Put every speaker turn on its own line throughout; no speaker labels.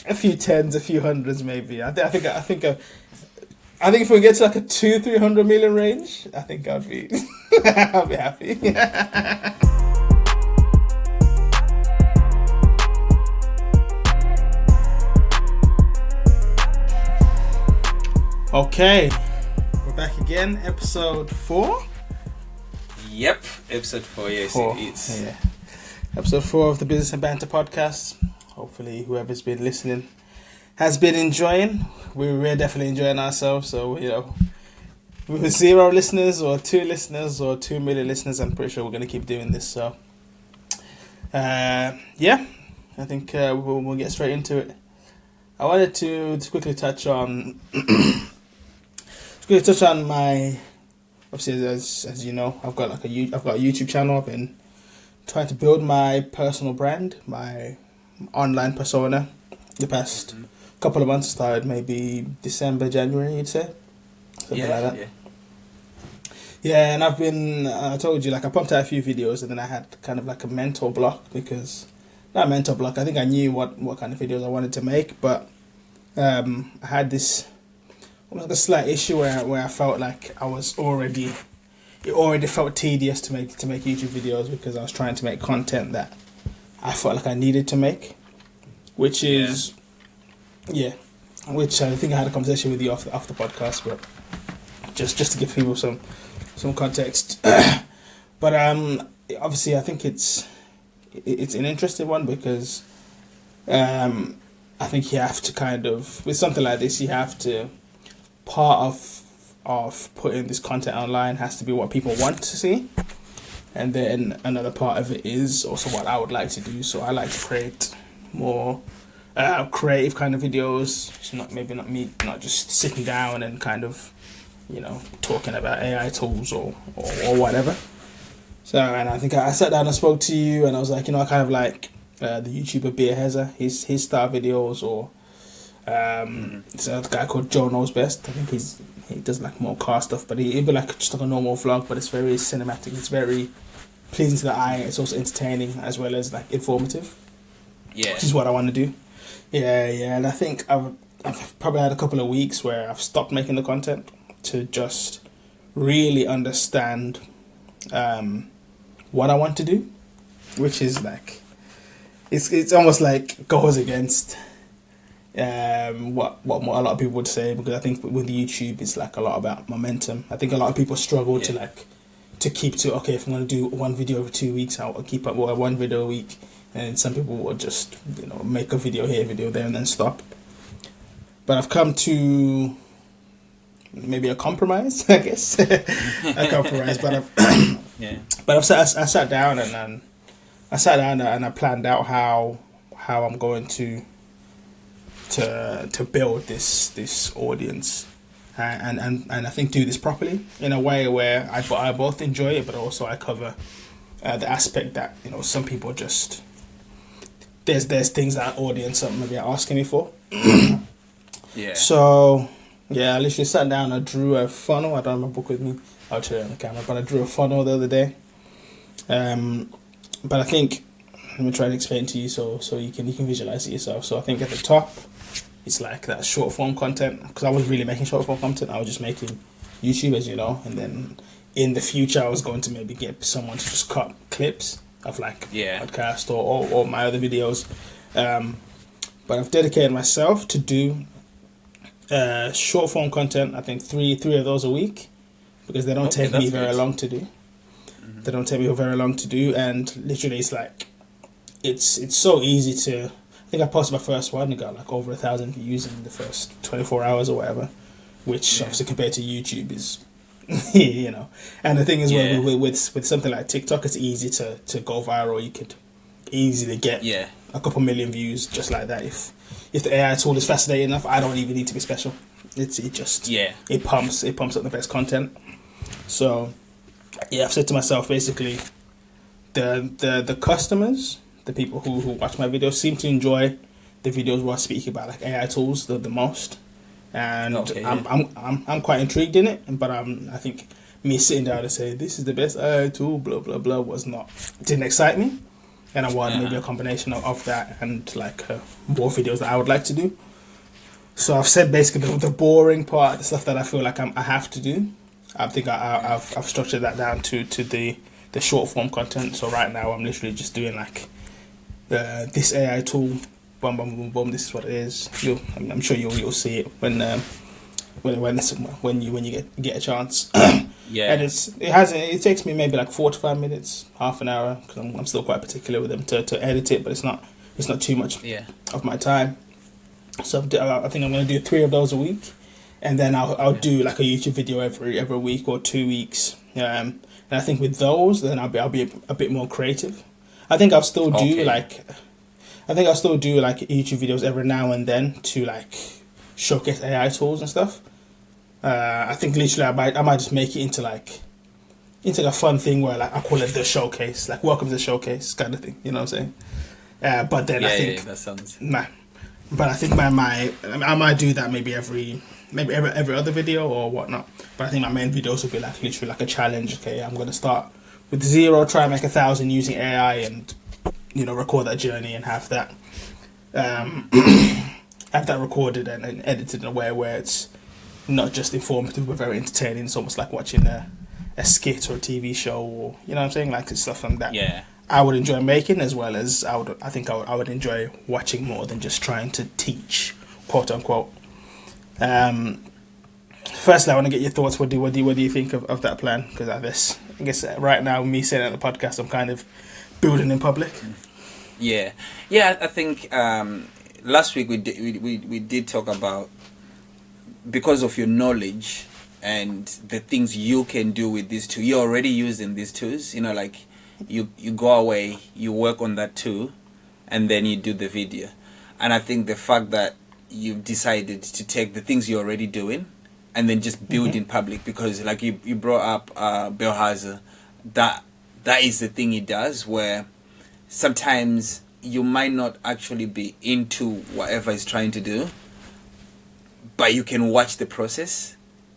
a few tens, a few hundreds, maybe. I think if we get to like a 200-300 million range, I think I'd be, I'll be happy. Okay, we're back again, episode 4.
Yep, episode 4. Yes,
4.
It is.
Yeah, episode 4 of the Business and Banter podcast. Hopefully, whoever's been listening has been enjoying. We're definitely enjoying ourselves. So, you know, with 0 listeners or 2 listeners or 2 million listeners, I'm pretty sure we're going to keep doing this. So, yeah, I think we'll get straight into it. I wanted to quickly touch on my, obviously, as you know, I've got a YouTube channel. I've been trying to build my personal brand, my online persona, the past couple of months. Started maybe December, January, you'd say, something like that. Yeah, and I've been, I told you, like, I pumped out a few videos, and then I had kind of like a mental block because, not a mental block, I think I knew what kind of videos I wanted to make, but I had this almost like a slight issue where I felt like it already felt tedious to make YouTube videos because I was trying to make content that I felt like I needed to make, which I think I had a conversation with you off the podcast, but just to give people some context. But obviously I think it's an interesting one because I think you have to kind of, with something like this, you have to, part of putting this content online has to be what people want to see, and then another part of it is also what I would like to do. So I like to create more creative kind of videos. It's not just sitting down and kind of, you know, talking about AI tools or whatever. So, and I think I sat down and spoke to you, and I was like, you know, I kind of like the YouTuber Beer Heza, his style videos, or there's a guy called Joe Knows Best. I think he does like more car stuff, but he'd be like just like a normal vlog, but it's very cinematic. It's very pleasing to the eye. It's also entertaining as well as like informative. Yeah, which is what I want to do. Yeah, and I think I've probably had a couple of weeks where I've stopped making the content to just really understand what I want to do, which is like it's almost like goes against what a lot of people would say, because I think with YouTube it's like a lot about momentum. I think a lot of people struggle to keep to, okay, if I'm going to do one video every 2 weeks, I'll keep up with one video a week, and some people will just, you know, make a video here, a video there, and then stop. But I've come to maybe a compromise, I guess. A compromise, but I sat down and I planned out how I'm going to build this audience, and I think do this properly in a way where I both enjoy it, but also I cover the aspect that, you know, some people just there's things that audience are maybe asking me for. So I literally sat down. I drew a funnel. I don't have my book with me. I'll show you on the camera, but I drew a funnel the other day. But I think, let me try to explain to you so you can visualize it yourself. So I think at the top, it's like that short form content, because I wasn't really making short form content. I was just making YouTube, as you know, and then in the future I was going to maybe get someone to just cut clips of like podcast or my other videos. But I've dedicated myself to do short form content. I think three of those a week, because they don't take me very long to do. They don't take me very long to do, and literally it's like it's so easy to. I think I posted my first one and got like over 1,000 views in the first 24 hours or whatever, which obviously compared to YouTube is, you know. And the thing is, with something like TikTok, it's easy to go viral. You could easily get a couple million views just like that. If the AI tool is fascinating enough, I don't even need to be special. It pumps up the best content. So I've said to myself, basically, the customers, the people who watch my videos, seem to enjoy the videos where I speak about like AI tools the most, and I'm quite intrigued in it. But I think me sitting down and saying this is the best AI tool, blah blah blah, didn't excite me. and I want maybe a combination of that and like more videos that I would like to do. So I've said basically the boring part, the stuff that I feel like I have to do. I think I've structured that down to the short form content. So right now I'm literally just doing like this AI tool, boom, boom, boom, boom. This is what it is. I'm sure you'll see it when you get a chance.
Yeah.
And it takes me maybe like 4 to 5 minutes, half an hour, because I'm still quite particular with them to edit it, but it's not too much of my time. So I think I'm going to do 3 of those a week, and then I'll do like a YouTube video every week or 2 weeks. And I think with those, then I'll be a bit more creative. I think I'll still do like YouTube videos every now and then to like showcase AI tools and stuff. I think literally I might just make it into a fun thing where like I call it the showcase, like welcome to the showcase kind of thing. You know what I'm saying? But then I think
that sounds.
But I think I might do that maybe every other video or whatnot. But I think my main videos will be like literally like a challenge. Okay, I'm gonna start with 0, try and make 1,000 using AI, and record that journey and have that recorded and edited in a way where it's not just informative but very entertaining. It's almost like watching a skit or a TV show, or you know what I'm saying, like it's stuff like that.
Yeah.
I would enjoy making, as well as I would enjoy watching more than just trying to teach, quote unquote. Firstly, I want to get your thoughts. What do you think of that plan? Because I guess right now, me saying it on the podcast, I'm kind of building in public.
Yeah. I think last week we did talk about, because of your knowledge and the things you can do with these tools. You're already using these tools. Like. You go away, you work on that too, and then you do the video. And I think the fact that you've decided to take the things you're already doing and then just build in public, because like you brought up Belhazer, that is the thing he does, where sometimes you might not actually be into whatever he's trying to do, but you can watch the process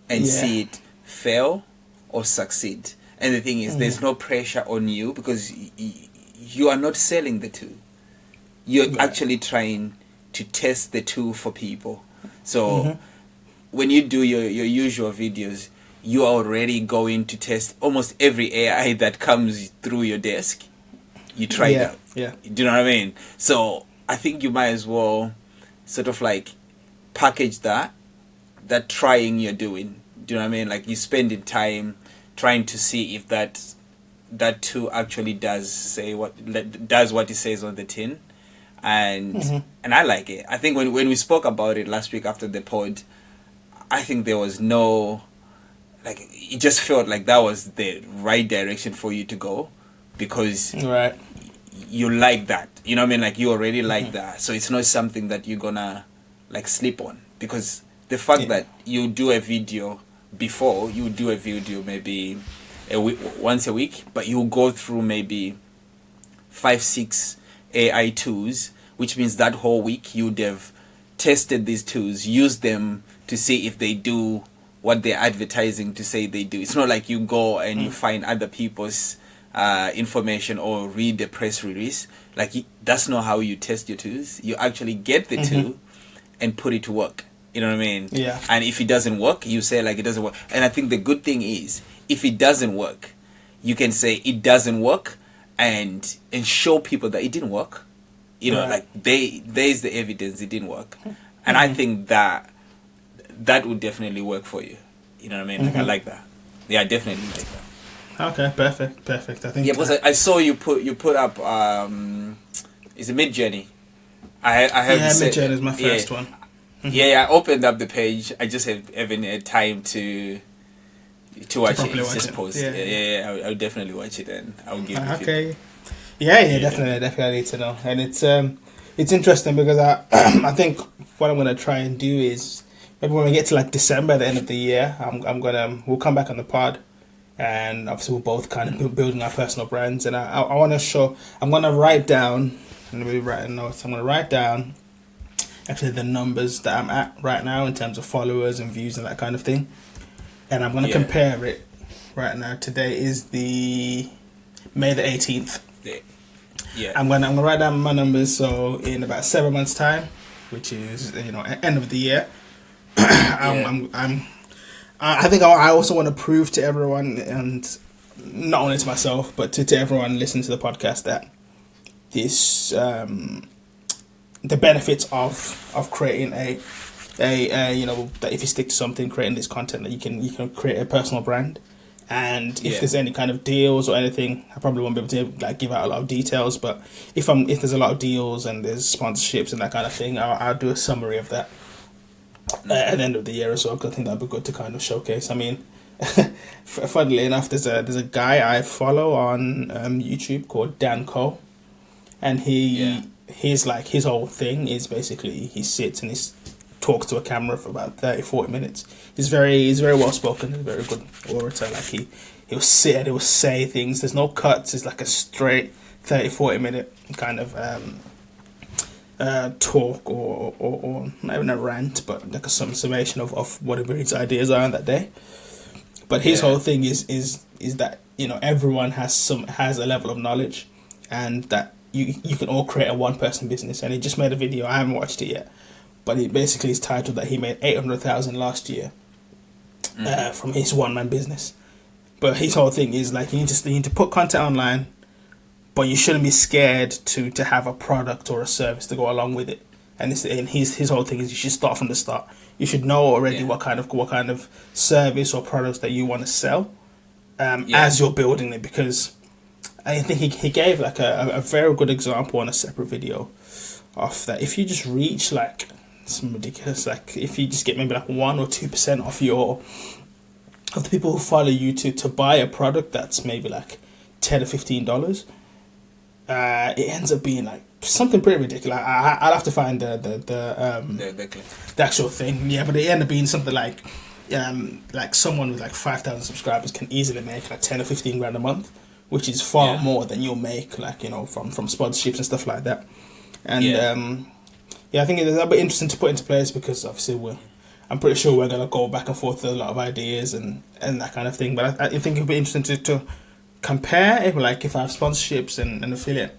and see it fail or succeed. And the thing is, there's no pressure on you, because you are not selling the tool. You're actually trying to test the tool for people. So when you do your usual videos, you are already going to test almost every AI that comes through your desk. You try it out.
Yeah.
Do you know what I mean? So I think you might as well sort of like package that trying you're doing. Do you know what I mean? Like, you spending time trying to see if that tool actually does what it says on the tin, and I like it. I think when we spoke about it last week after the pod, I think there was no, like, it just felt like that was the right direction for you to go, because you like that. You know what I mean? Like, you already like that, so it's not something that you're gonna like sleep on, because the fact that you do a video. Before, you do a video maybe once a week, but you go through maybe 5-6 AI tools, which means that whole week you'd have tested these tools, used them to see if they do what they're advertising to say they do. It's not like you go and you find other people's information or read the press release. Like, that's not how you test your tools. You actually get the tool and put it to work. You know what I mean?
Yeah.
And if it doesn't work, you say like it doesn't work. And I think the good thing is, if it doesn't work, you can say it doesn't work, and show people that it didn't work. Like there's the evidence it didn't work. And I think that would definitely work for you. You know what I mean? Like, I like that. Yeah, I definitely like that.
Okay, perfect. I think.
Yeah, because I saw you put up it's a Mid-Journey. I have
Mid-Journey is my first one.
Yeah, I opened up the page. I just haven't had time to watch it. It's just post. Yeah. I'll definitely watch it, and I'll give you
feedback. Yeah, definitely need to know. And it's interesting, because I think what I'm gonna try and do is, maybe when we get to like December, the end of the year, we'll come back on the pod, and obviously we'll both kind of building our personal brands. And I want to show. I'm gonna write down. I'm gonna write down actually the numbers that I'm at right now in terms of followers and views and that kind of thing, and I'm going to compare it right now. Today is the May the 18th.
Yeah.
I'm gonna write down my numbers. So in about 7 months' time, which is end of the year,
Yeah.
I think I also want to prove to everyone, and not only to myself, but to everyone listening to the podcast, that this the benefits of creating that if you stick to something, creating this content, that you can create a personal brand. And if there's any kind of deals or anything, I probably won't be able to give out a lot of details. But if there's a lot of deals and there's sponsorships and that kind of thing, I'll do a summary of that at the end of the year as well, because I think that'd be good to kind of showcase. I mean, funnily enough, there's a guy I follow on YouTube called Dan Cole, and his whole thing is basically he sits and he talks to a camera for about 30-40 minutes. He's very well spoken, he's a very good orator. Like he'll sit and he'll say things. There's no cuts. It's like a straight 30-40 minute kind of talk or not even a rant, but like a summation of whatever his ideas are on that day. But his whole thing is that everyone has a level of knowledge, and that you can all create a one person business. And he just made a video. I haven't watched it yet, but it basically is titled that he made 800,000 last year from his one man business. But his whole thing is like you need to put content online, but you shouldn't be scared to have a product or a service to go along with it. And his whole thing is you should start from the start. You should know already what kind of service or products that you want to sell as you're building it. Because I think he gave like a very good example on a separate video of that. If you just reach like some ridiculous, like if you just get maybe like 1 or 2% of the people who follow you to buy a product that's maybe like $10 or $15, it ends up being like something pretty ridiculous. I'll have to find the actual thing. Yeah, but it ended up being something like someone with like 5,000 subscribers can easily make like 10 or 15 grand a month, which is far more than you'll make from sponsorships and stuff like that. And I think that'll be interesting to put into place, because obviously I'm pretty sure we're gonna go back and forth with a lot of ideas and that kind of thing. But I think it'll be interesting to compare if I have sponsorships and affiliate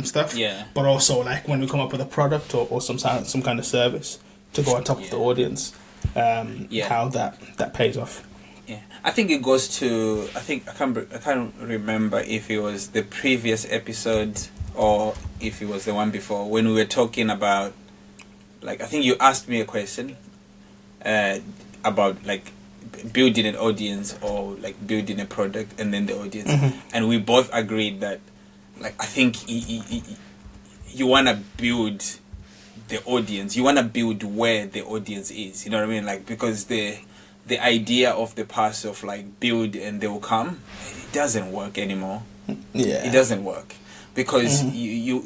stuff, but also like when we come up with a product or some kind of service to go on top of the audience, how that pays off.
Yeah, I think it goes to I can't remember if it was the previous episode or if it was the one before, when we were talking about, like, I think you asked me a question about like building an audience or like building a product and then the audience, and we both agreed that, like, I think you want to build the audience, you want to build where the audience is, you know what I mean? Like, because the idea of the past of like build and they will come, it doesn't work anymore. It doesn't work, because you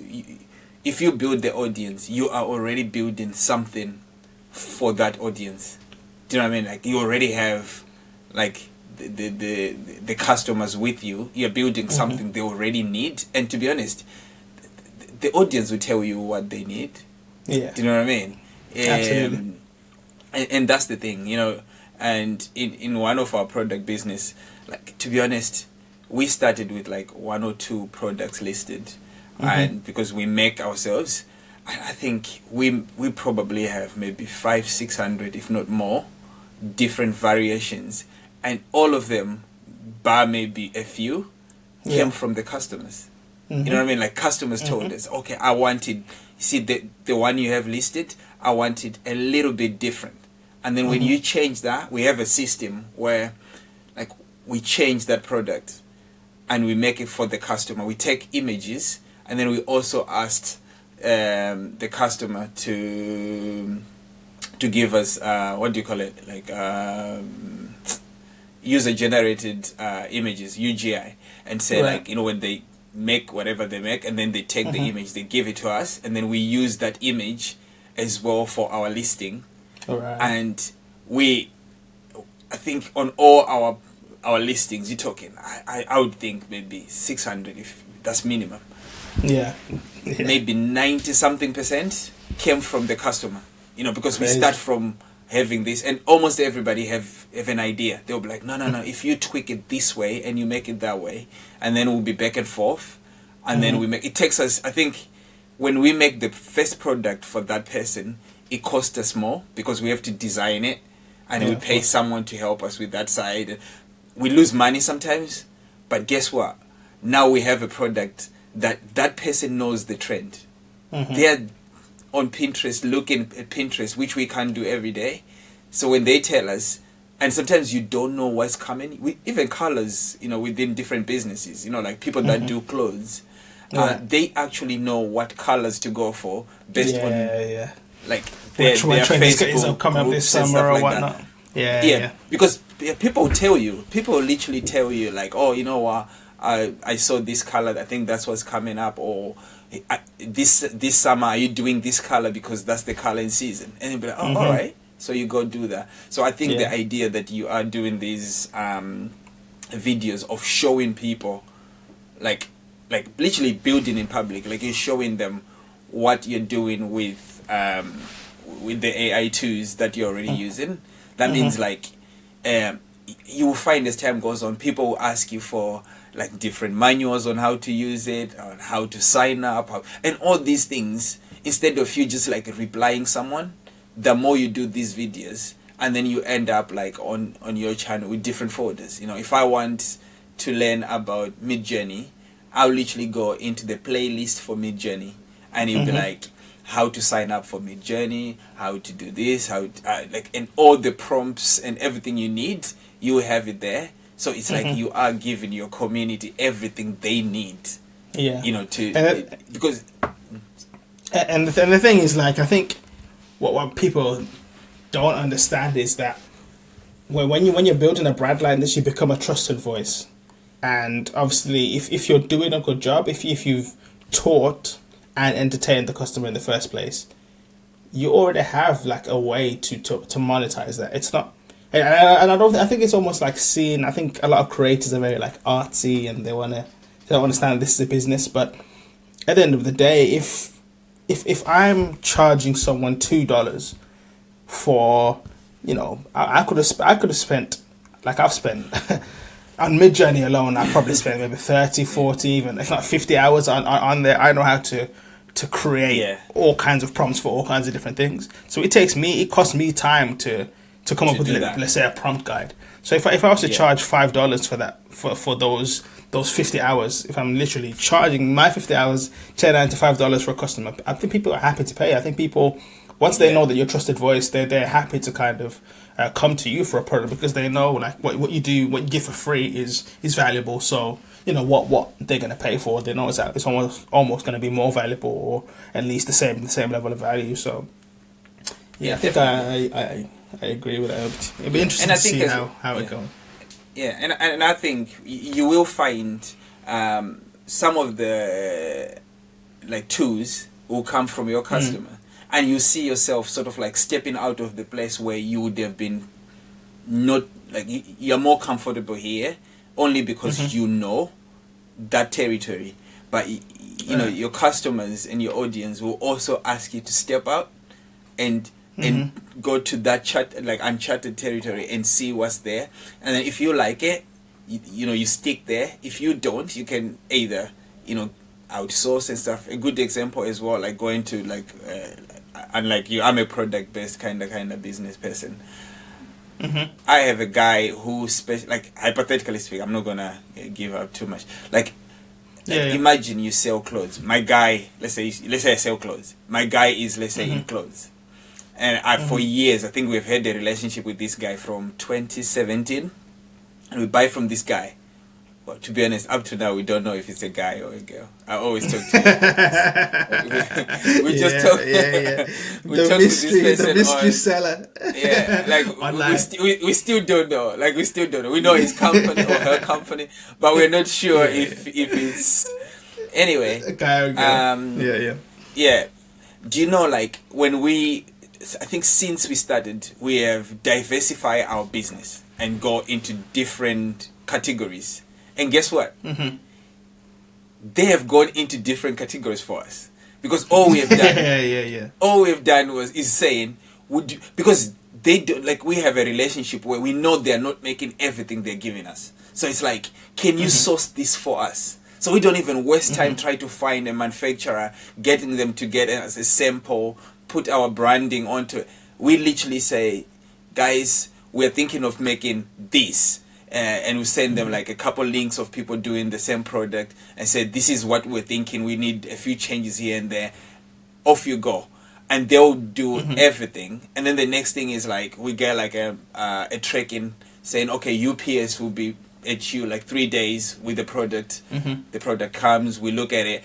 if you build the audience, you are already building something for that audience. Do you know what I mean? Like, you already have like the customers with you. You're building something they already need, and to be honest, the audience will tell you what they need. Do you know what I mean?
Absolutely.
And that's the thing, and in one of our product business, like, to be honest, we started with like 1 or 2 products listed, and because we make ourselves, I think we probably have maybe 500-600, if not more, different variations, and all of them, bar maybe a few, came from the customers. You know what I mean? Like, customers told us, okay, I wanted, see the one you have listed, I want it a little bit different. And then when you change that, we have a system where, like, we change that product and we make it for the customer. We take images, and then we also asked the customer to give us what do you call it, like user generated images, UGI, and say, like, when they make whatever they make, and then they take the image, they give it to us, and then we use that image as well for our listing. And I think on all our listings, you're talking, I would think maybe 600, if that's minimum. Maybe 90-something% came from the customer, because we start from having this, and almost everybody have an idea. They'll be like, no, if you tweak it this way and you make it that way, and then we'll be back and forth and then we make it. Takes us, I think, when we make the first product for that person, it costs us more because we have to design it, and we pay someone to help us with that side. We lose money sometimes, but guess what? Now we have a product that person knows the trend. They're on Pinterest looking at Pinterest, which we can't do every day. So when they tell us, and sometimes you don't know what's coming, even colors, within different businesses, like people that do clothes, they actually know what colors to go for based on like their Facebook
coming up this summer or whatnot.
Because people literally tell you like, oh, you know what, I saw this color, I think that's what's coming up, or this summer are you doing this color because that's the color in season, and you'll be like, oh, all right, so you go do that. So I think the idea that you are doing these videos of showing people like literally building in public, like you're showing them what you're doing with the AI tools that you're already using. That means like you will find as time goes on, people will ask you for like different manuals on how to use it, on how to sign up, and all these things. Instead of you just like replying someone, the more you do these videos, and then you end up like on your channel with different folders. If I want to learn about Midjourney, I'll literally go into the playlist for Midjourney, and it'll be like how to sign up for Midjourney, how to do this, and all the prompts and everything you need, you have it there. So it's like you are giving your community everything they need. Because.
And the thing is, like, I think what people don't understand is that when you're building a brand like this, you become a trusted voice. And obviously, if you're doing a good job, if you've taught and entertained the customer in the first place, you already have like a way to monetize that. It's not, and I think it's almost like seeing. I think a lot of creators are very like artsy and they don't understand this is a business. But at the end of the day, if I'm charging someone $2 for, I could have spent, like I've spent on Midjourney alone, I probably spent maybe 30, 40, even if not 50 hours on there. I know how to create all kinds of prompts for all kinds of different things. So it costs me time to come up with, let's say, a prompt guide. So if I was to charge $5 for that, for those 50 hours, if I'm literally charging my 50 hours $95 for a customer, I think people are happy to pay. I think people, once they know that you're a trusted voice, they're happy to kind of come to you for a product, because they know like what you do, what you give for free is valuable. So what they're going to pay for, they know it's almost going to be more valuable, or at least the same level of value. So I think I agree with that. It'd be interesting to see how it goes.
Yeah, and I think you will find some of the like tools will come from your customer, and you see yourself sort of like stepping out of the place where you would have been not like you're more comfortable here only because you know that territory, but your customers and your audience will also ask you to step out and go to that uncharted territory and see what's there. And then if you like it, you stick there. If you don't, you can either outsource and stuff. A good example as well, like going to unlike you, I'm a product based kind of business person. I have a guy who hypothetically speaking, I'm not gonna give up too much. Imagine you sell clothes. My guy, let's say I sell clothes. My guy is in clothes. And for years, I think we've had a relationship with this guy from 2017. And we buy from this guy. But to be honest, up to now, we don't know if it's a guy or a girl. I always talk to him. We just talk. We talk to this
mystery seller.
We still don't know. We still don't know. We know his company or her company, but we're not sure if it's... Anyway.
A guy or girl.
Yeah. Do you know, when I think since we started, we have diversified our business and go into different categories. And guess what? They have gone into different categories for us. Because all we have done, all we have done is saying, because they do, we have a relationship where we know they are not making everything they're giving us. So it's like, can you source this for us? So we don't even waste time trying to find a manufacturer, getting them to get us a sample, put our branding onto it. We literally say, guys, we're thinking of making this. And we send them like a couple links of people doing the same product and say, this is what we're thinking. We need a few changes here and there. Off you go. And they'll do everything. And then the next thing is like, we get like a tracking saying, okay, UPS will be at you like 3 days with the product. The product comes, we look at it,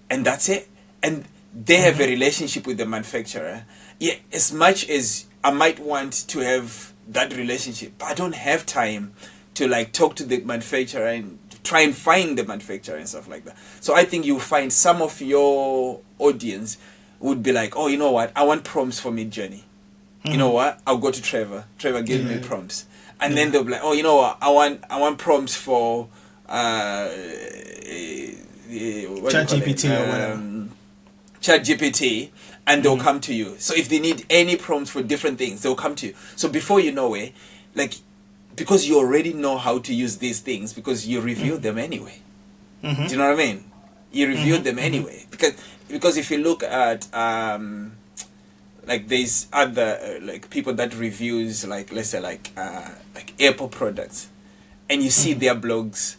and that's it. And they have a relationship with the manufacturer. Yeah, as much as I might want to have that relationship, but I don't have time to like talk to the manufacturer and try and find the manufacturer and stuff like that. So I think you'll find some of your audience would be like, oh, you know what, I want prompts for Mid-Journey. You know what, I'll go to Trevor give me prompts. And then they'll be like, oh, you know what, I want prompts for
ChatGPT or whatever.
ChatGPT, and they'll come to you. So if they need any prompts for different things, they'll come to you. So before you know it, like, because you already know how to use these things, because you review them anyway. Do you know what I mean? You reviewed them anyway. Because if you look at like there's other like people that reviews like, let's say like Apple products, and you see their blogs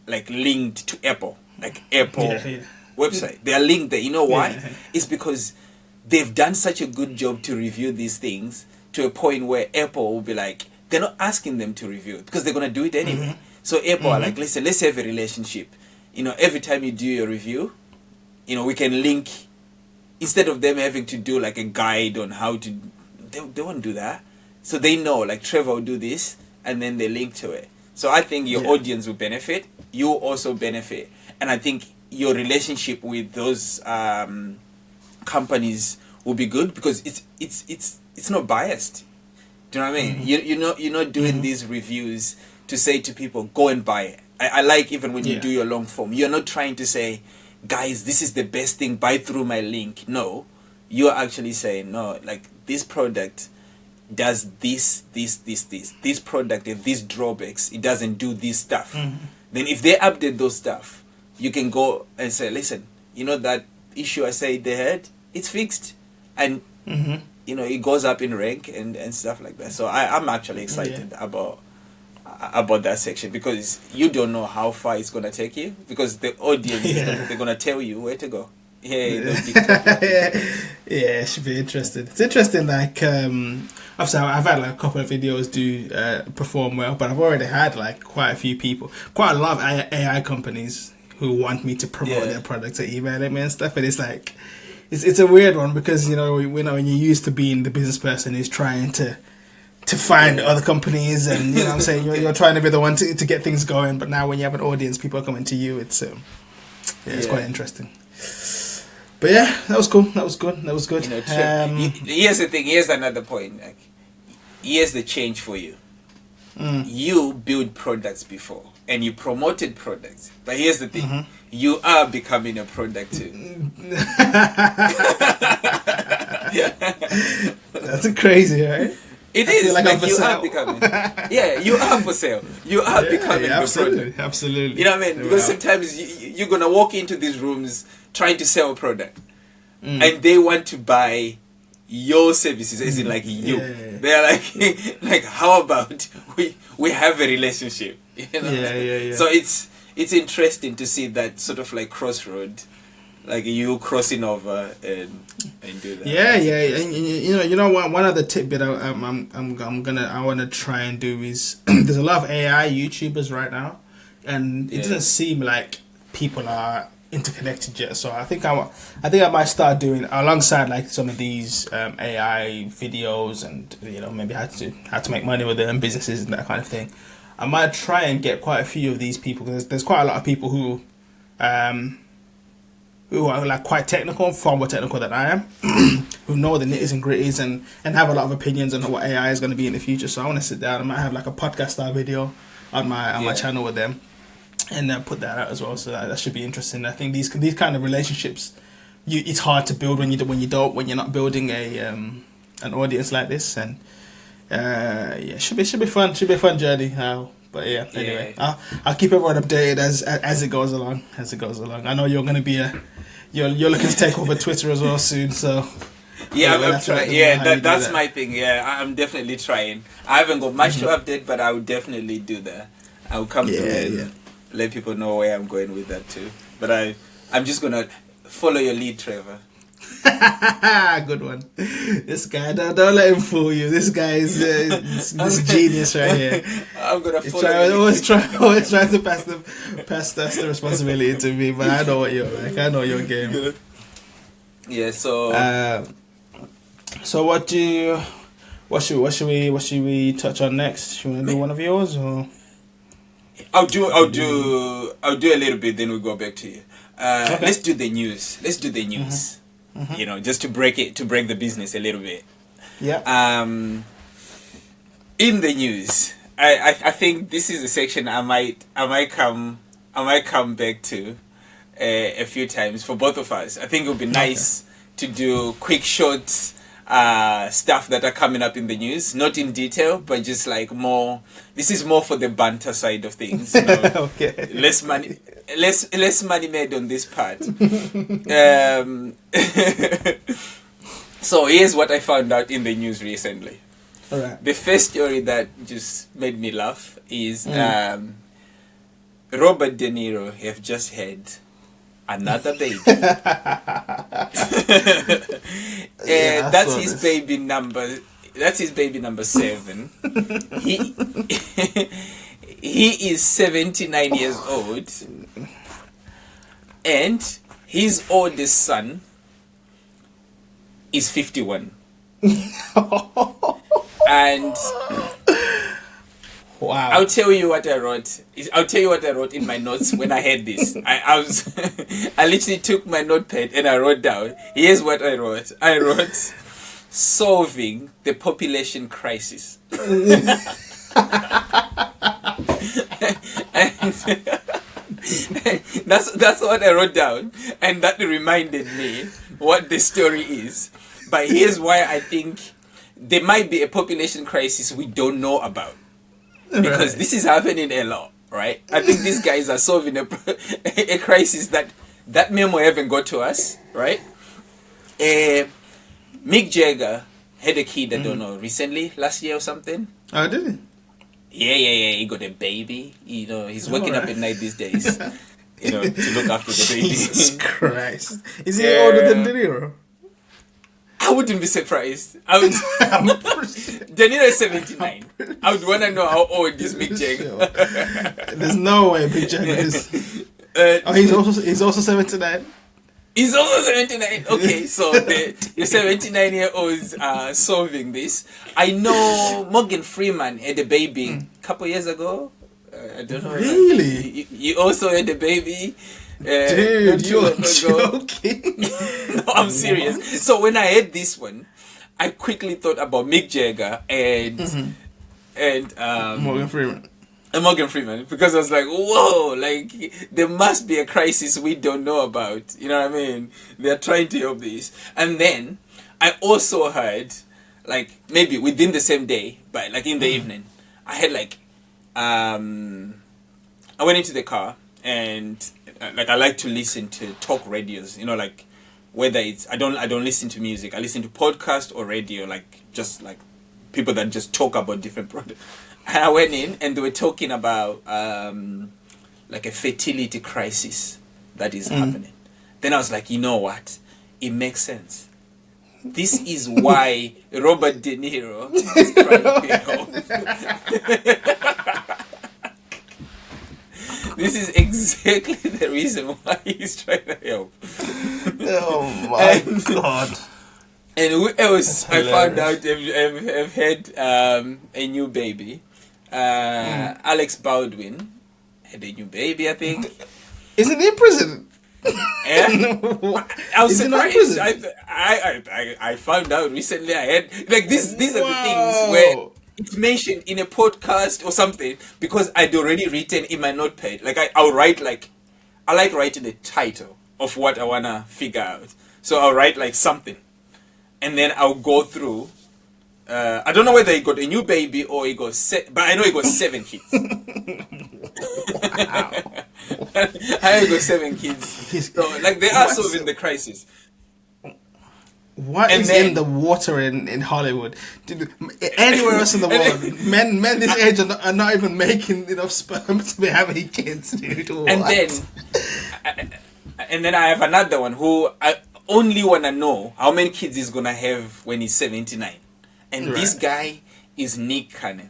like linked to Apple, like Apple website. They are linked there. You know why? It's because they've done such a good job to review these things to a point where Apple will be like, they're not asking them to review it because they're going to do it anyway. So Apple are like, listen, let's have a relationship. You know, every time you do your review, you know, we can link, instead of them having to do like a guide on how to, they won't do that. So they know, like Trevor will do this, and then they link to it. So I think your audience will benefit. You also benefit. And I think your relationship with those companies will be good because it's not biased. Do you know what I mean? You're not doing these reviews to say to people, go and buy it. I like even when you do your long form, you're not trying to say, guys, this is the best thing, buy through my link. No, you're actually saying, no, like this product does this product and these drawbacks, it doesn't do this stuff. Then if they update those stuff, you can go and say, listen, you know that issue I said they had, it's fixed. And you know, it goes up in rank and stuff like that. So I'm actually excited about that section, because you don't know how far it's going to take you, because the audience they're going to tell you where to go.
It should be interesting. It's interesting, like obviously I've had like a couple of videos do perform well, but I've already had like quite a few people, quite a lot of AI companies who want me to promote their products or email me and stuff, and it's like it's a weird one, because you know when you're used to being the business person who's trying to find other companies, and you know what I'm saying, you're trying to be the one to get things going, but now when you have an audience, people are coming to you. It's it's quite interesting. But yeah, that was cool. That was good. You know,
here's the thing. Here's another point. Like, here's the change for you. You build products before, and you promoted products. But here's the thing. You are becoming a product too.
That's crazy, right?
It is like you are becoming. You are for sale. You are becoming the product.
Absolutely.
You know what I mean? Because sometimes you're gonna walk into these rooms trying to sell a product, and they want to buy your services. As in, like you. They're like, how about we have a relationship? You know? So it's interesting to see that sort of like crossroad. Like you crossing over and do that.
And you know one other tidbit I want to try and do is there's a lot of AI YouTubers right now, and it doesn't seem like people are interconnected yet. So I think I might start doing alongside like some of these AI videos, and you know, maybe how to make money with them, businesses and that kind of thing. I might try and get quite a few of these people, because there's quite a lot of people who are like quite technical, far more technical than I am, who know the nitties and gritties and have a lot of opinions on what AI is going to be in the future. So I want to sit down. I might have like a podcast style video on my channel with them, and then put that out as well. So that should be interesting. I think these kind of relationships, it's hard to build when you're not building an audience like this. And should be fun. Should be a fun journey. I'll But yeah, anyway,
Yeah.
I'll keep everyone updated as it goes along. As it goes along, I know you're gonna be you're looking to take over Twitter as well soon. So
Yeah,
we'll
I'm
have to
trying.
let them know
Yeah,
how you do
that's
that.
my thing. Yeah, I'm definitely trying. I haven't got much to update, but I will definitely do that. I'll come through and let people know where I'm going with that too. But I'm just gonna follow your lead, Trevor.
Good one. This guy, don't let him fool you. This guy is this genius right here.
I'm gonna
He's
follow. Your
always trying to pass the responsibility to me. But I know what you're like. I know your game.
Yeah. So.
So what should we touch on next? Should we do one of yours or?
I'll do a little bit, then we'll go back to you.
Okay.
Let's do the news. You know, just to break the business a little bit.
Yeah.
In the news, I think this is a section I might come back to a few times for both of us. I think it would be nice to do quick shorts. Stuff that are coming up in the news, not in detail, but just like more. This is more for the banter side of things. You know?
Okay.
Less money made on this part. So here's what I found out in the news recently.
All right.
The first story that just made me laugh is Robert De Niro have just had another baby.
Yeah,
that's his baby number. That's his baby number 7. He he is 79 years old, and his oldest son is 51. And
Wow.
I'll tell you what I wrote. I'll tell you what I wrote in my notes when I heard this. I was I literally took my notepad and I wrote down. Here's what I wrote. I wrote solving the population crisis. And that's what I wrote down, and that reminded me what the story is. But here's why I think there might be a population crisis we don't know about. Because this is happening a lot, right? I think these guys are solving a crisis that memo haven't got to us, right? Mick Jagger had a kid, I don't know, recently, last year or something.
Oh, did he?
Yeah. He got a baby. You know, he's waking up at night these days, you know, to look after the baby.
Jesus Christ. Is he older than De Niro?
I wouldn't be surprised. De Niro is 79. I would want to know how old is Mick Jagger.
There's no way Mick Jagger is. He's also 79.
He's also 79. Okay, so the 79-year-olds are solving this. I know Morgan Freeman had a baby a couple years ago. I don't know.
Really?
You also had a baby.
Dude, you're joking.
No, I'm serious. So when I heard this one, I quickly thought about Mick Jagger and
Morgan Freeman.
And Morgan Freeman, because I was like, whoa, like there must be a crisis we don't know about. You know what I mean? They're trying to help this. And then I also heard, like maybe within the same day, but like in the evening, I had like I went into the car and like I like to listen to talk radios, you know, like whether it's I don't listen to music, I listen to podcast or radio, like just like people that just talk about different products. And I went in and they were talking about like a fertility crisis that is happening. Then I was like, you know what? It makes sense. This is why Robert De Niro is trying to help. This is exactly the reason why he's trying to help.
Oh my god.
And who else I found out have had a new baby? Alex Baldwin had a new baby, I think.
Isn't he in prison?
Yeah? I was surprised. I found out recently. I had like these are the things where it's mentioned in a podcast or something because I'd already written in my notepad. Like I'll write like I like writing the title of what I wanna figure out. So I'll write like something, and then I'll go through I don't know whether he got a new baby or he got but I know he got 7 kids. I know he got 7 kids. So like they are solving the crisis.
What
And
is
then-
in the water in Hollywood? Anywhere else in the world, men this age are not even making enough sperm to be having kids, dude. What?
And then I have another one who I only wanna know how many kids he's gonna have when he's 79. And this guy is Nick Cannon.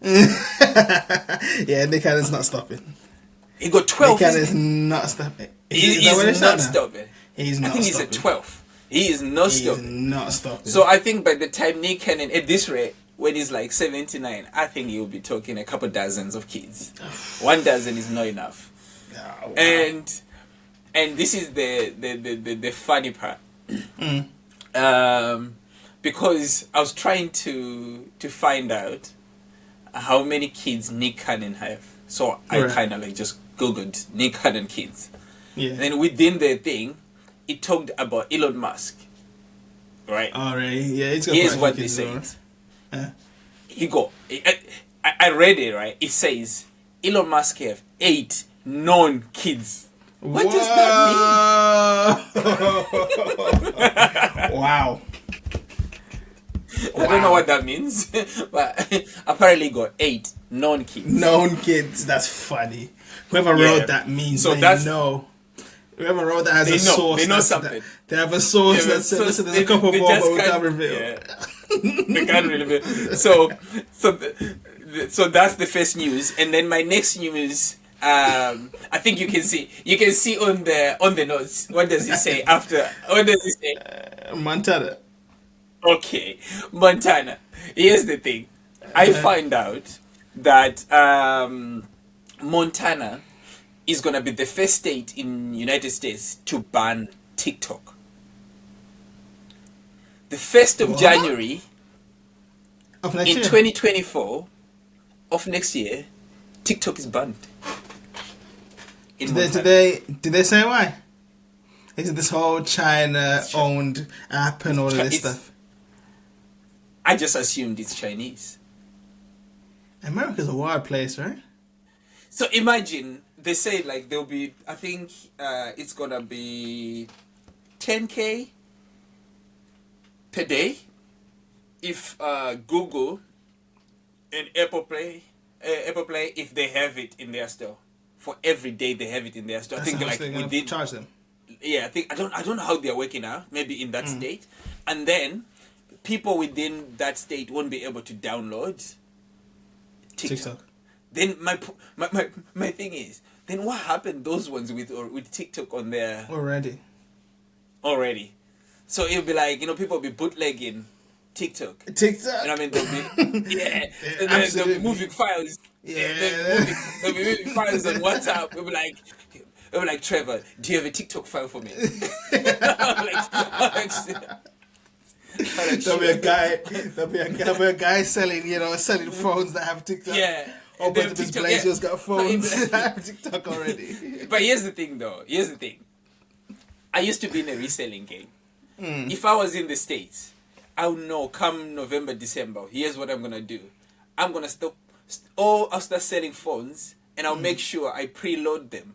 Yeah, Nick Cannon's not stopping.
He got 12.
Nick Cannon's not stopping.
He's not stopping.
He's not
I think he's at 12. He is not stopping.
Not stopping.
So I think by the time Nick Cannon, at this rate, when he's like 79, I think he'll be talking a couple dozens of kids. 1 dozen is not enough.
Oh, wow.
And this is the funny part. Because I was trying to find out how many kids Nick Cannon have. So I kind of like just Googled Nick Cannon kids.
Yeah.
And then within the thing, it talked about Elon Musk. Right?
Alright, yeah, he's got
Here's
quite a
what
few
they
kids
said. He got... I read it, right? It says, Elon Musk have 8 known kids. What does that mean?
Wow.
I don't know what that means, but apparently got 8 known kids.
Known kids, that's funny. Whoever wrote that means
So
they
that's-
know. Whoever wrote that has a
They know.
source.
They know
that's-
something.
They have a source
Yeah,
that says,
so
listen, there's a couple
they
more,
just
but we
can't-
can't reveal.
Yeah. They can't reveal. So that's the first news, and then my next news. I think you can see on the notes. What does it say after? What does it say?
Montana.
Okay, Montana. Here's the thing. I find out that Montana is gonna be the first state in United States to ban TikTok. The 1st of January
Of next
in
year.
2024 of next year, TikTok is banned. In Montana.
Did they say why? Is it this whole China-owned app and all of this stuff?
I just assumed it's Chinese.
America's a wild place, right?
So imagine they say like there'll be. I think it's gonna be 10K per day if Google and Apple Play, if they have it in their store. For every day they have it in their store. I think like we did
charge them.
Yeah, I think I don't know how they're working now. Maybe in that state, and then people within that state won't be able to download TikTok. Then my thing is, then what happened? Those ones with TikTok on there
Already.
So it'll be like people will be bootlegging TikTok.
TikTok.
You know what I mean? They'll be and then they'll be moving files. They'll be moving files on WhatsApp. It'll be like Trevor, do you have a TikTok file for me?
There'll be a guy selling phones that have TikTok.
Yeah.
Oh, but this
TikTok,
place
yeah.
just got phones that have TikTok already.
But here's the thing, though. I used to be in a reselling game. If I was in the States, I would know come November, December, here's what I'm going to do. I'm going to I'll start selling phones, and I'll make sure I preload them.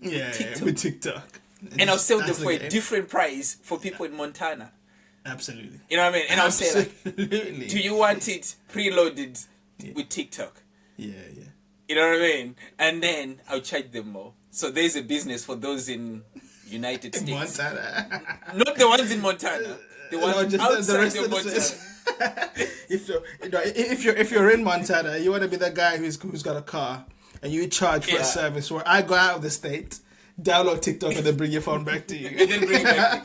Yeah, with TikTok.
And I'll sell them
That's
for
the
a
game.
different price for people in Montana.
Absolutely.
You know what I mean? And I'll say, like,
Absolutely.
do you want it preloaded with TikTok?
Yeah.
You know what I mean? And then I'll charge them more. So there's a business for those in United States.
Montana.
Not the ones in Montana. The ones outside of Montana.
If you're in Montana, you want to be the guy who's got a car and you charge for a service where I go out of the state, download TikTok, and then bring your phone back to you.
And then bring it back.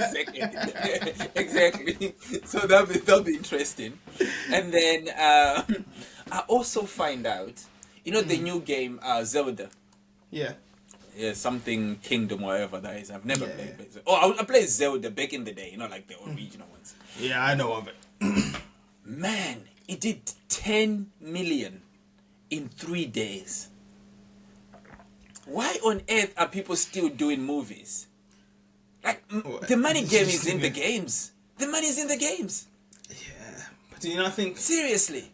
Exactly. So that'll be interesting. And then I also find out, the new game Zelda.
Yeah.
Yeah, something Kingdom, whatever that is. I've never played it. Oh, I played Zelda back in the day, like the original ones.
Yeah, I know of it.
Man, it did 10 million in 3 days. Why on earth are people still doing movies? Like, the money game is in the games. The money is in the games.
Yeah, but Do you not think?
Seriously.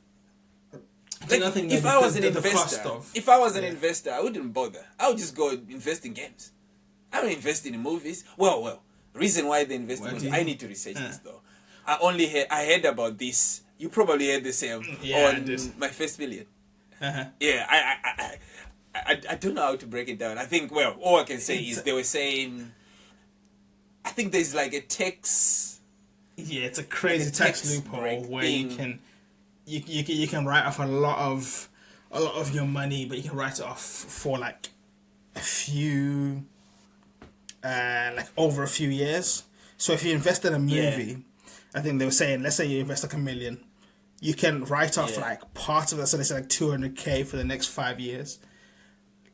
Do you not think
If
that
I was an
the
investor,
cost of,
if I was an investor, I wouldn't bother. I would just go invest in games. I don't invest in movies. Well. Reason why they invest in movies. I need to research this though. I heard about this. You probably heard the same on my first million. Yeah, I don't know how to break it down. I think all I can say is they were saying. I think there's like a tax.
Yeah, it's a crazy tax loophole where you can write off a lot of your money, but you can write it off for like a few, like over a few years. So if you invest in a movie, I think they were saying, let's say you invest like $1 million, you can write off like part of that. So they say like $200K for the next 5 years.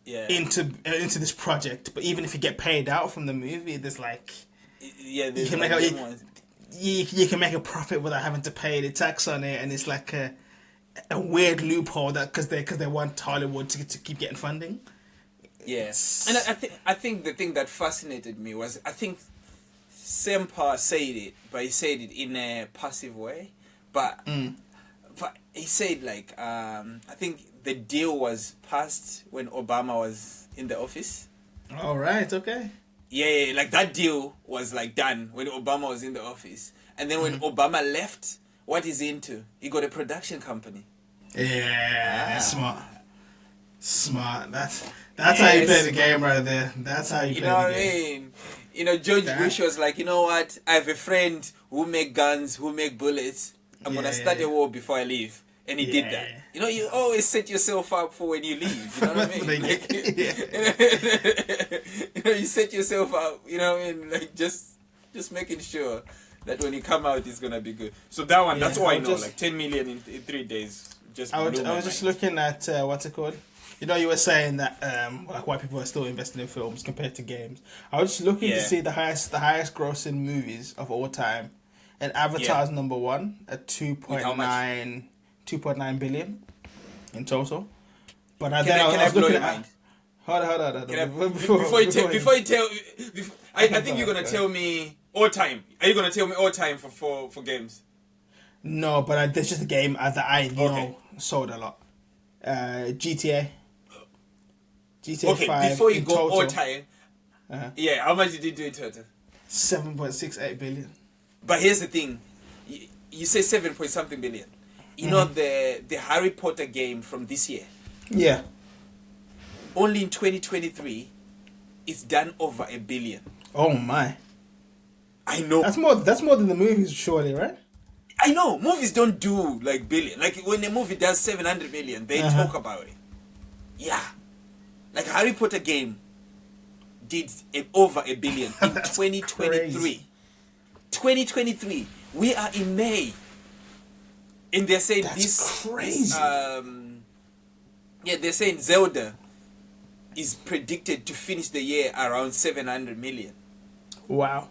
Yeah. Into this project, but even if you get paid out from the movie, there's like you can make a profit without having to pay the tax on it, and it's like a weird loophole that because they want Hollywood to keep getting funding.
Yes, and I think the thing that fascinated me was I think Semper said it, but he said it in a passive way, but he said like I think the deal was passed when Obama was in the office.
All right, okay.
Yeah, like that deal was like done when Obama was in the office, and then when Obama left, what is he into? He got a production company.
Yeah, smart. That's how you play the game right there. That's how you play the game.
You know what I mean? You know, George Bush was like, you know what? I have a friend who make guns, who make bullets. I'm gonna start a war before I leave. And he did that. You know, you always set yourself up for when you leave. You know what I mean? Like, you know, you set yourself up. You know what I mean? Like just making sure that when you come out, it's gonna be good. So that one, that's all I know. Like 10 million in 3 days. I
was just looking at what's it called? You know, you were saying that like why people are still investing in films compared to games. I was just looking to see the highest grossing movies of all time, and Avatar's number one at 2.9 billion in total. But I was looking at. Hold on.
Before you tell, I think you're gonna tell me all time. Are you gonna tell me all time for games?
No, but there's just a game that I know sold a lot. GTA 5.
Before you go
total,
all time, how much did you do in total?
7.68 billion.
But here's the thing, you say 7 point something billion. You know the Harry Potter game from this year?
Yeah.
Only in 2023, it's done over $1 billion.
Oh my!
I know.
That's more than the movies, surely, right?
I know. Movies don't do like billion. Like when a movie does 700 million, they talk about it. Yeah. Like Harry Potter game did over $1 billion in 2023. Crazy. 2023. We are in May. And they're saying
crazy.
They're saying Zelda is predicted to finish the year around 700 million.
Wow.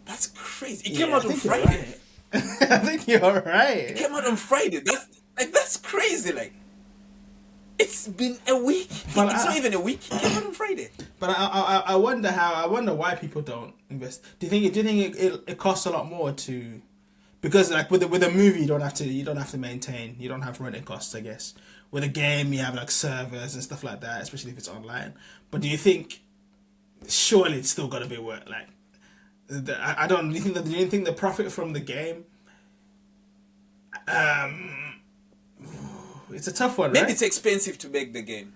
That's crazy. It came out on Friday.
I think you're right.
It came out on Friday. That's crazy. Like, it's been a week. But it's not even a week. It came out on Friday.
But I wonder why people don't invest. Do you think it costs a lot more to? Because like with a movie, you don't have to maintain. You don't have running costs, I guess. With a game, you have like servers and stuff like that, especially if it's online. But do you think? Surely it's still got to be worth like. I don't. Do you think the profit from the game? It's a tough one.
Maybe
right?
It's expensive to make the game.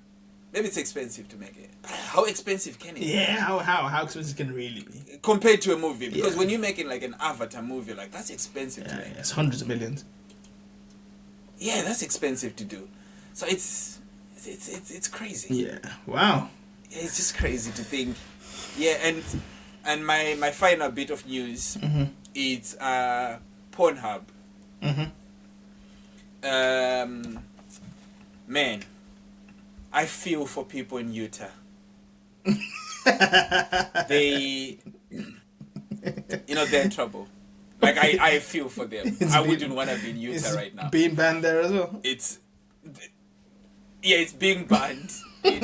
Maybe it's expensive to make it. How expensive can it be?
Yeah, how expensive can it really be?
Compared to a movie. Because when you're making like an Avatar movie, like that's expensive to make.
Yeah, it's hundreds of millions.
Yeah, that's expensive to do. So it's crazy.
Yeah. Wow.
Yeah, it's just crazy to think. Yeah, and my final bit of news is Pornhub. Man, I feel for people in Utah. They're in trouble. Like I feel for them. I wouldn't want to be in Utah right now.
Being banned there as well.
It's being banned.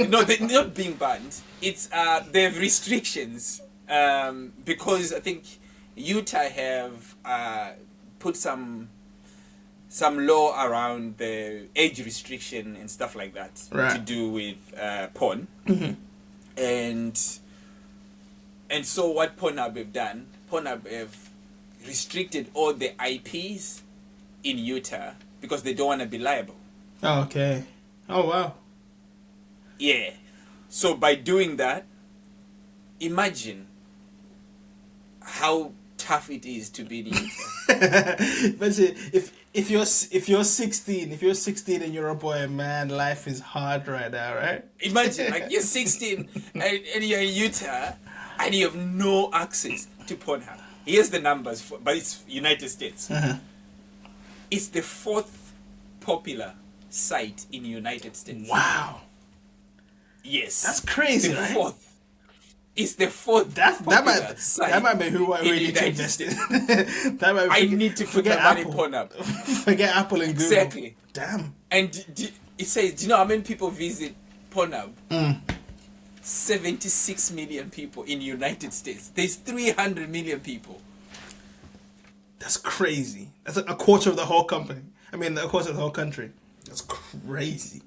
No, they're not being banned. It's they have restrictions because I think Utah have put some some law around the age restriction and stuff like that
Right.
to do with porn. And so what Pornhub have done, Pornhub have restricted all the IPs in Utah because they don't want to be liable.
Oh, okay. Oh, wow.
Yeah. So by doing that, imagine how tough it is to be in Utah.
But see, if you're 16 and you're a boy, man, life is hard right now, right?
Imagine, like, you're 16 and you're in Utah and you have no access to Pornhub. Here's the numbers, but it's United States. It's the 4th popular site in United States.
Wow,
Yes.
that's crazy,
The
right?
4th. It's the 4th popular site
that might be who I
in the
really need to
United
invest in.
States.
That might
I need to put the money in Pornhub.
Forget Apple and Google.
Exactly.
Damn.
And it says, do you know how many people visit Pornhub? 76 million people in United States. There's 300 million people.
That's crazy. That's a quarter of the whole company. I mean, a quarter of the whole country. That's crazy.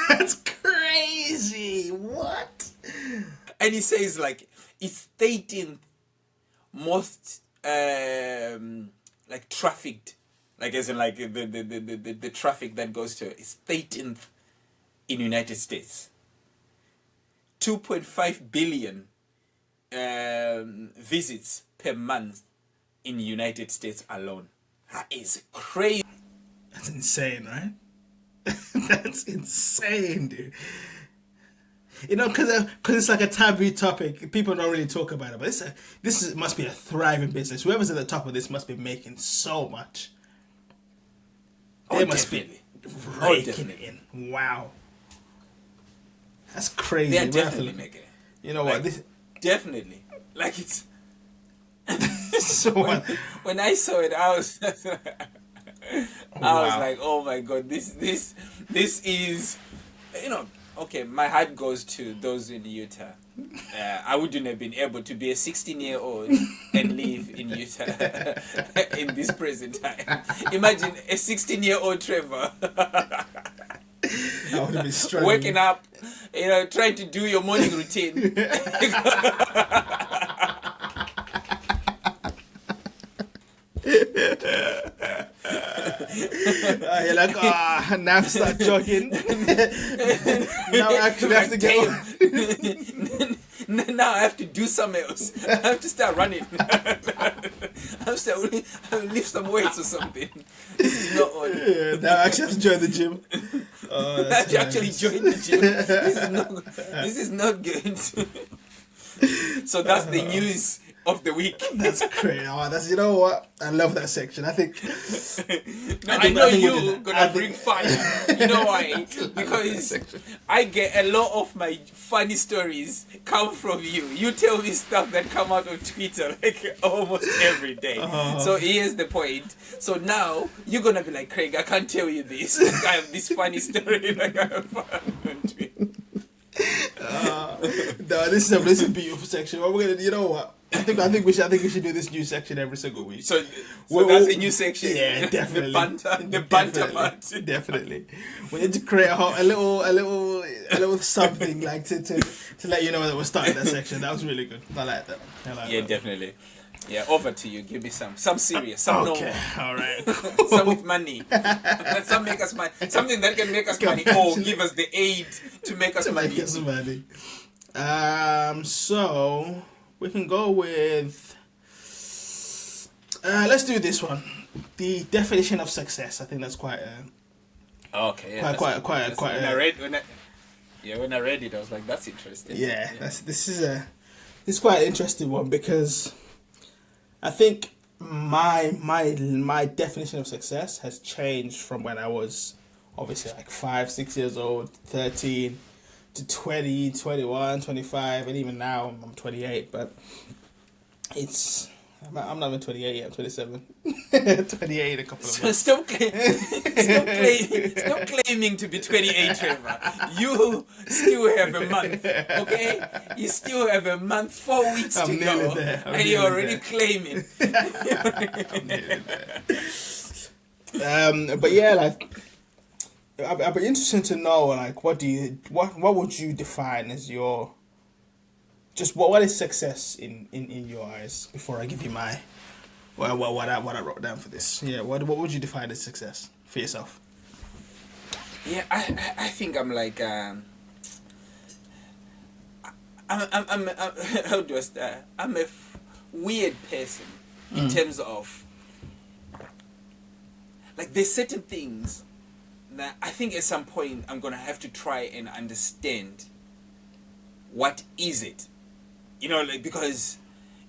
That's crazy. What?
And he says, like, it's 13th most like trafficked, like as in like the traffic that goes to it is 13th in United States. 2.5 billion visits per month in United States alone. That is crazy.
That's insane, right? That's insane, dude. You know, because it's like a taboo topic. People don't really talk about it. But this must be a thriving business. Whoever's at the top of this must be making so much. They must
definitely.
be raking it in. Wow. That's crazy.
They're definitely making it.
You know
Like,
what? This,
definitely. Like, it's...
so what?
When I saw it, I was... I was
Wow.
like, oh my god, this is, you know, okay, my heart goes to those in Utah. I wouldn't have been able to be a 16-year-old and live in Utah in this present time. Imagine a 16-year-old Trevor
I would have been struggling.
waking up, you know, trying to do your morning routine.
You're like, now I have to start jogging. Now I actually have to get on.
Now I have to do something else. I have to start running. I have to lift some weights or something. This is not on.
Yeah, now I actually have to join the gym. Oh,
I have to actually join the gym. This is not good. So that's the news of the week.
That's crazy. Oh, that's, you know what? I love that section. I think.
I know
think we
you're
did-
gonna bring fire. You know why? Because I get a lot of my funny stories come from you. You tell me stuff that come out of Twitter like almost every day. So here's the point. So now you're gonna be like, Craig, I can't tell you this. Like, I have this funny story like I have found on Twitter.
No, this is a beautiful section. What we're gonna, you know what? I think we should do this new section every single week.
So that's a new section.
Yeah, definitely.
The banter part.
Definitely. We need to create a little something like to let you know that we're starting that section. That was really good. I like that.
Yeah, definitely. Yeah, over to you. Give me some serious, some
Okay,
normal,
all right.
some with money. Some make us money. Something that can make us money, or give us the aid to make us money.
Make us money. So we can go with. Let's do this one. The definition of success. I think that's quite.
Okay. Yeah,
Quite.
When I read it, I was like, that's interesting.
Yeah, this is quite an interesting one because I think my definition of success has changed from when I was obviously like 5-6 years old, 13 to 20, 21, 25, and even now I'm 28, but I'm not even 28 yet, I'm 27. 28 in a couple of months.
Stop claiming to be 28, Trevor. You still have a month, okay? You still have a month, 4 weeks to
I'm
go,
nearly there.
and you're already claiming.
I'm nearly there. But yeah, like, I'd be interested to know, like, what would you define as your, just what is success in your eyes? Before I give you my, what I wrote down for this. Yeah, what would you define as success for yourself?
Yeah, I think I'm like I'm how do I start? I'm a weird person in terms of, like, there's certain things that I think at some point I'm gonna have to try and understand what is it, you know, like, because,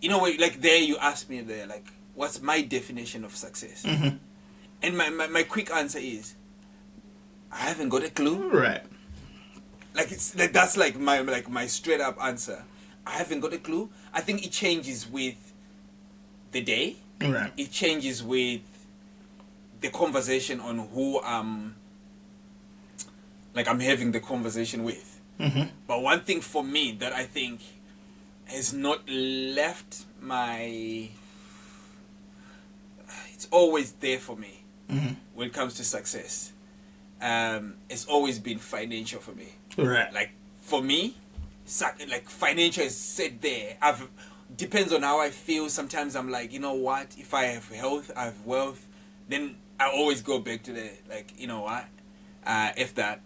you know, like, there you asked me there, like, what's my definition of success? And my quick answer is, I haven't got a clue.
Right.
Like, it's like, that's like my straight up answer. I haven't got a clue. I think it changes with the day.
Right.
It changes with the conversation on who I'm having the conversation with. But one thing for me that I think has not left my, it's always there for me when it comes to success. It's always been financial for me.
Right.
Like, for me, like, financial is set there. Depends on how I feel. Sometimes I'm like, you know what? If I have health, I have wealth, then I always go back to the, like, you know what? If that,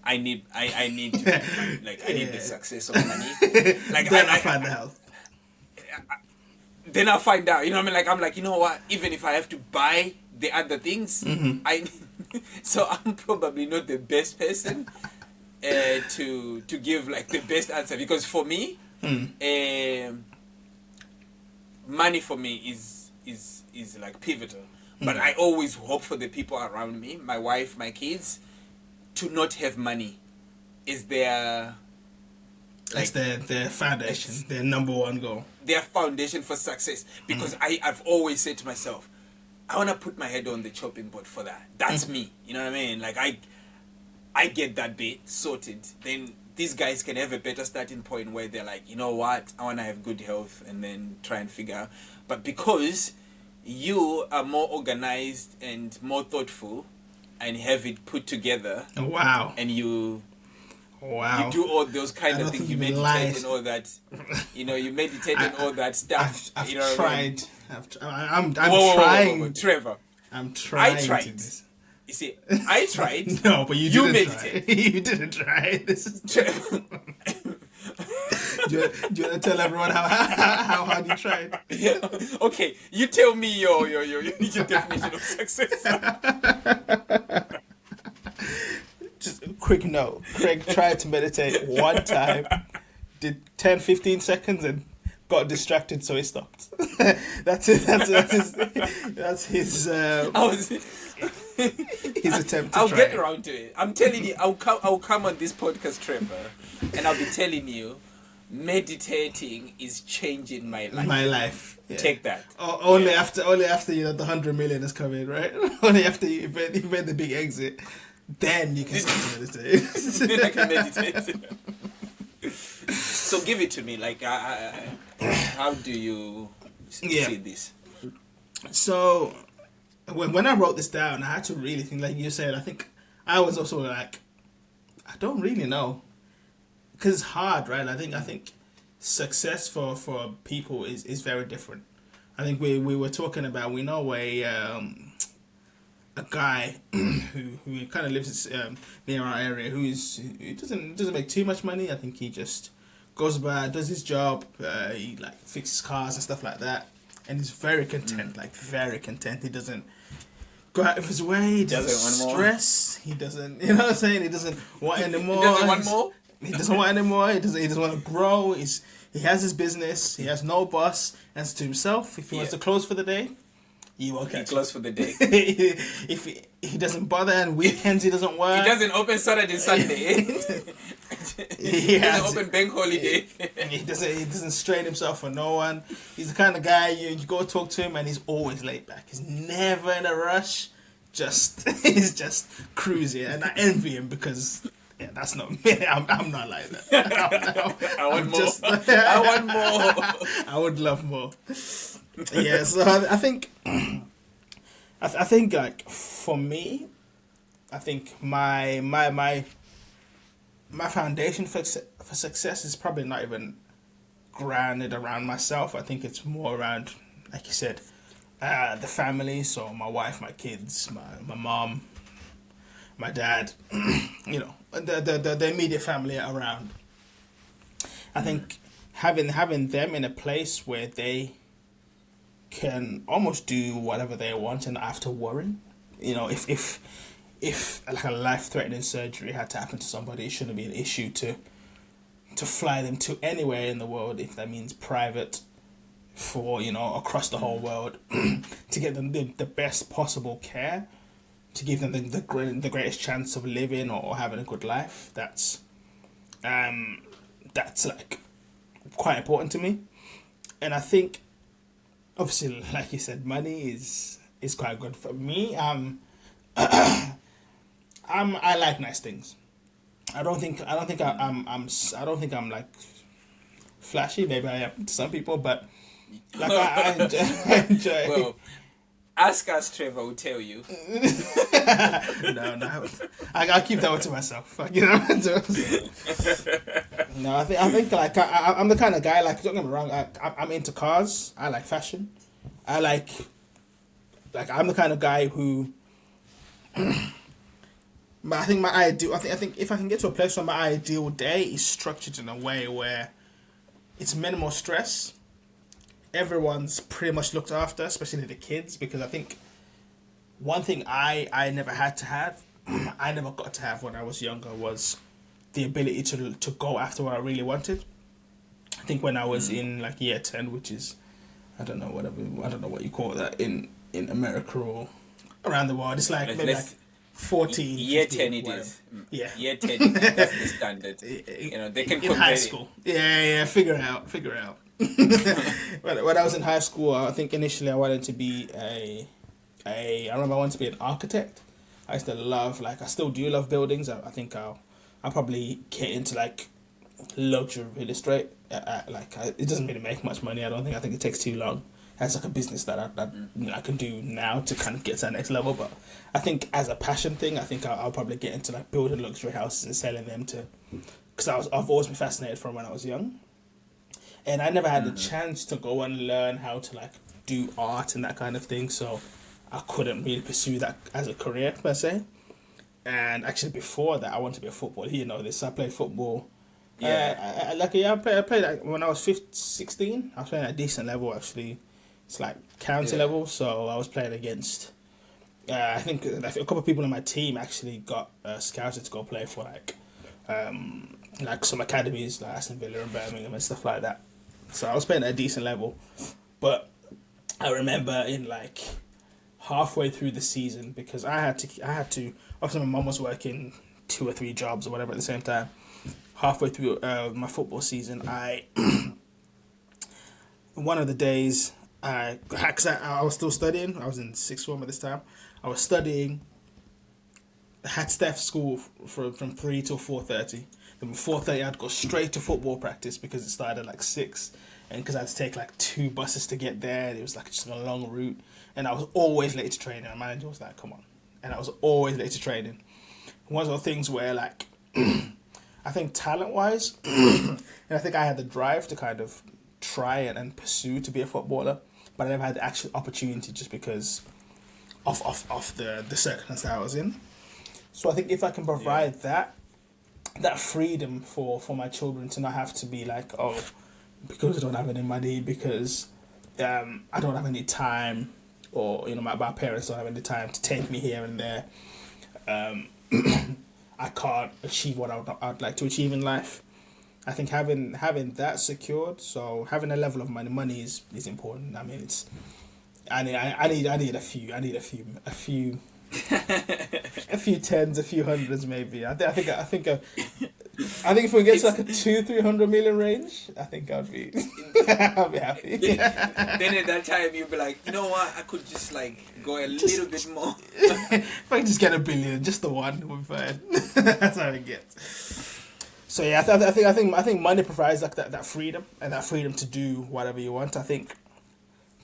I need to, like, I need the success of money. Like,
then I find the health.
Then I'll find out. You know what I mean? Like, I'm like, you know what? Even if I have to buy the other things, so I'm probably not the best person to give, like, the best answer, because for me, money for me is like pivotal. But I always hope for the people around me, my wife, my kids, to not have money. Is their,
like, that's their foundation, their number one goal,
their foundation for success. Because I've always said to myself, I want to put my head on the chopping board for that. That's me. You know what I mean? Like, I get that bit sorted. Then these guys can have a better starting point where they're like, you know what? I want to have good health, and then try and figure out. But because you are more organized and more thoughtful and have it put together.
Wow.
And you do all those kind of things. You meditate and all that. You know, you meditate and all that stuff.
I've
you know
tried. I'm
whoa,
trying.
Trevor.
I'm trying.
I tried.
To this.
You see, I tried.
No, but you didn't
meditate.
Try. You didn't try. This is. do you want to tell everyone how hard you tried?
Yeah. Okay, you tell me your definition of success.
Just a quick note. Craig tried to meditate one time, did 10-15 seconds and got distracted, so he stopped. That's it. That's his his attempt to
I'll
try
get
it.
around to it. I'm telling you, I'll come on this podcast, Trevor, and I'll be telling you, meditating is changing my life.
My life. Yeah.
Take that.
Only after you know the 100 million has come in, right? Only after you've made the big exit, then you can start to meditate.
Then I can meditate. So give it to me. Like, how do you see this?
So, when I wrote this down, I had to really think. Like you said, I think I was also like, I don't really know, because it's hard, right? I think success for people is very different. I think we were talking about, we know a guy who kind of lives near our area who doesn't make too much money. I think he just goes about, does his job, he like fixes cars and stuff like that, and he's very content, like very content. He doesn't go out of his way. He doesn't stress. He doesn't, you know what I'm saying? He doesn't want any more.
He doesn't want more.
He doesn't want any more. He doesn't want to grow. He has his business. He has no boss. And to himself, if he wants to close for the day, he will catch.
He close for the day.
If he doesn't bother, and weekends he doesn't work.
He doesn't open Saturday, Sunday. He doesn't open bank holiday.
He doesn't strain himself for no one. He's the kind of guy you go talk to him and he's always laid back. He's never in a rush. He's just cruising, and I envy him because. Yeah, that's not me. I'm not like that.
I want more. I want more.
I would love more. Yeah, so I think I think like for me, I think my foundation for success is probably not even grounded around myself. I think it's more around, like you said, the family. So my wife, my kids, my mom, my dad, the immediate family around. I think having them in a place where they can almost do whatever they want and after worrying. If like a life threatening surgery had to happen to somebody, it shouldn't be an issue to fly them to anywhere in the world, if that means private, for across the whole world, to get them the best possible care, to give them the greatest chance of living or having a good life. That's like quite important to me. And I think, obviously, like you said, money is quite good for me. I like nice things. I don't think I'm like flashy. Maybe I am to some people, but like I enjoy.
Well, ask us, Trevor will tell you.
No, I'll keep that one to myself. No, I think like I'm the kind of guy, like, don't get me wrong, I'm into cars. I like fashion. I like I'm the kind of guy who. But I think I think if I can get to a place where my ideal day is structured in a way where it's minimal stress, everyone's pretty much looked after, especially the kids, because I think one thing I never had to have, I never got to have when I was younger, was the ability to go after what I really wanted. I think when I was in like year 10, which is, I don't know what you call that in America or around the world, it's like maybe like 14,
year
15,
10 it
whatever.
is.
Yeah.
Year 10, that's the standard. They can
in high school. Yeah, figure it out. When I was in high school, I think initially I wanted to be I remember I wanted to be an architect. I used to love, like, I still do love buildings. I think I'll probably get into like luxury real estate. It doesn't really make much money. I think it takes too long. As like a business that I can do now to kind of get to that next level. But I think as a passion thing, I think I'll probably get into like building luxury houses and selling them because I've always been fascinated from when I was young, and I never had the chance to go and learn how to like do art and that kind of thing. So I couldn't really pursue that as a career per se. And actually before that, I wanted to be a footballer. You know this. I played football.
Yeah.
I played like, when I was 16. I was playing at a decent level actually. It's like county level, so I was playing against. I think a couple of people on my team actually got scouted to go play for like some academies like Aston Villa and Birmingham and stuff like that. So I was playing at a decent level, but I remember in like halfway through the season, because I had to. Obviously, my mum was working 2 or 3 jobs or whatever at the same time. Halfway through my football season, one of the days. Because I was still studying. I was in 6th form at this time. I was studying. I had to stay after school from 3 till 4:30. Then 4:30 I'd go straight to football practice because it started at like 6. And because I had to take like 2 buses to get there. It was like just a long route. And I was always late to training. My manager was like, come on. And I was always late to training. One of those things where like, I think talent-wise, and I think I had the drive to kind of try and pursue to be a footballer, but I never had the actual opportunity just because of the circumstance that I was in. So I think if I can provide that freedom for my children to not have to be like, oh, because I don't have any money, because I don't have any time, or my parents don't have any time to take me here and there, I can't achieve what I'd like to achieve in life. I think having that secured, so having a level of money is important. I mean, I need a few a few tens, a few hundreds maybe. I think if we get to like a 200-300 million range, I think I'll be happy.
Then at that time you'll be like, you know what? I could just like go a little bit more.
If I could just get $1 billion, just the one, we're fine. That's how it gets. So yeah, I think money provides like that freedom, and that freedom to do whatever you want. I think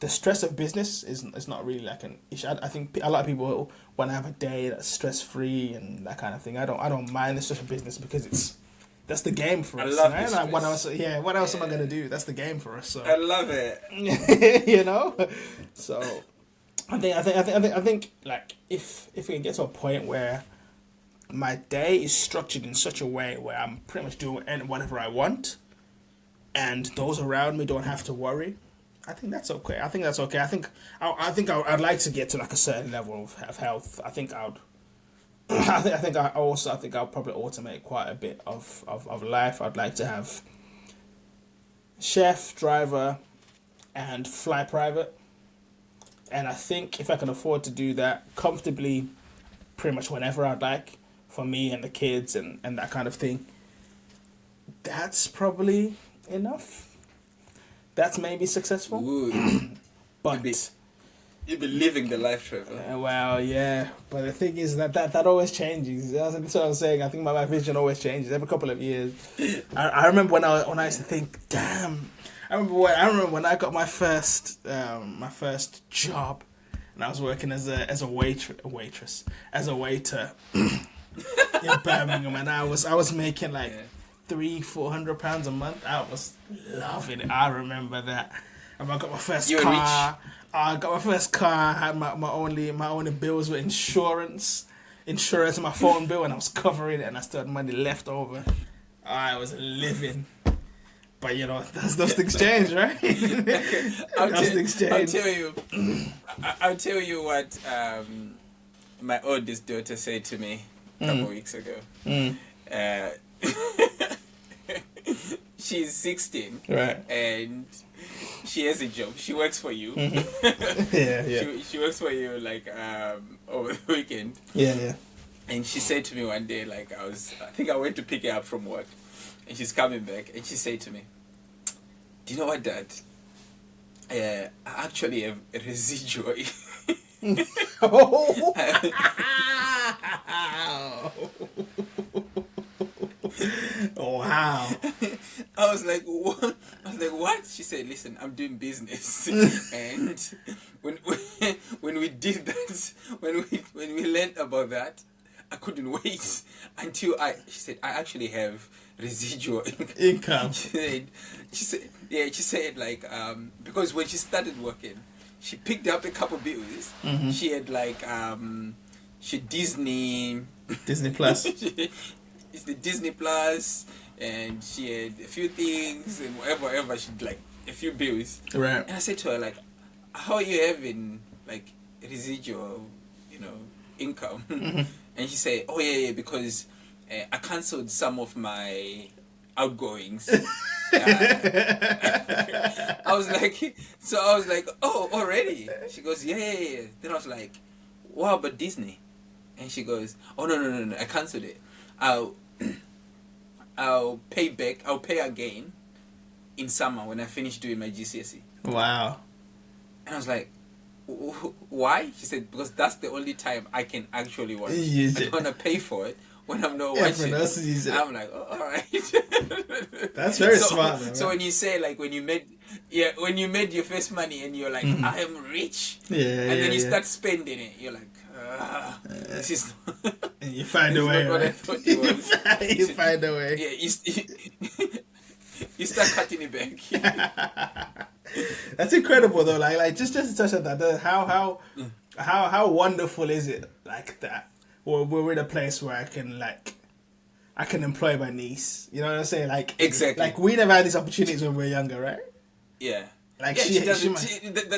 the stress of business is not really like an issue. I think a lot of people want to have a day that's stress free and that kind of thing. I don't mind the stress of business because that's the game for us.
I love
right?
this.
Like, what else? Yeah, what else am I gonna do? That's the game for us. So
I love it.
you know, so I think like if we can get to a point where my day is structured in such a way where I'm pretty much doing whatever I want, and those around me don't have to worry. I think that's okay. I think I'd like to get to like a certain level of health. I think I'd. I think I'll probably automate quite a bit of life. I'd like to have chef, driver, and fly private. And I think if I can afford to do that comfortably, pretty much whenever I'd like, for me and the kids and that kind of thing, that's probably enough. That's maybe successful. But
you'd be living the life, Trevor.
Well, yeah. But the thing is that always changes. That's what I was saying. I think my vision always changes every couple of years. I remember when I used to think, damn. I remember when I got my first job, and I was working as a waitress, as a waiter in Birmingham, and I was making like £300-400 a month. I was loving it. I remember that. And I got my first car. I got my first car. I had my only bills were insurance, and my phone bill, and I was covering it, and I still had money left over. I was living. But you know, those things change, right? Those things change.
I'll tell you what my oldest daughter said to me a couple weeks ago. She's 16,
right?
And she has a job. She works for you.
Yeah.
She works for you like over the weekend.
Yeah.
And she said to me one day, like I think I went to pick her up from work, and she's coming back, and she said to me, "Do you know what, Dad? I actually have a residual."
Oh, wow.
I was like, what? What? She said, "Listen, I'm doing business." And when we did that, when we learned about that, I couldn't wait until she said, "I actually have residual
income."
She said like, because when she started working, she picked up a couple bills.
Mm-hmm.
She had like, she Disney
Plus.
It's the Disney Plus, and she had a few things and whatever. She had like a few bills.
Right.
And I said to her like, "How are you having like residual, income?" Mm-hmm. And she said, "Oh yeah, because I cancelled some of my outgoings." I was like, "Oh, already?" She goes, yeah. Then I was like, "Wow, but Disney?" And she goes, "Oh no, I cancelled it. I'll pay back. I'll pay again in summer when I finish doing my GCSE."
Wow.
And I was like, "Why?" She said, "Because that's the only time I can actually watch. I don't want to pay for it when I'm not watching." I'm like, "Oh, all right."
That's very smart. Though, right?
So when you say like when you made your first money and you're like, "I am rich," and then you start spending it, you're like, "This is."
And you find a way. Right? You find a way.
Yeah, you start cutting it back.
That's incredible though. Like just to touch on that, how wonderful is it like that? We're in a place where I can employ my niece. You know what I'm saying? Like
exactly.
Like we never had these opportunities when we were younger, right?
Yeah.
Like
she doesn't.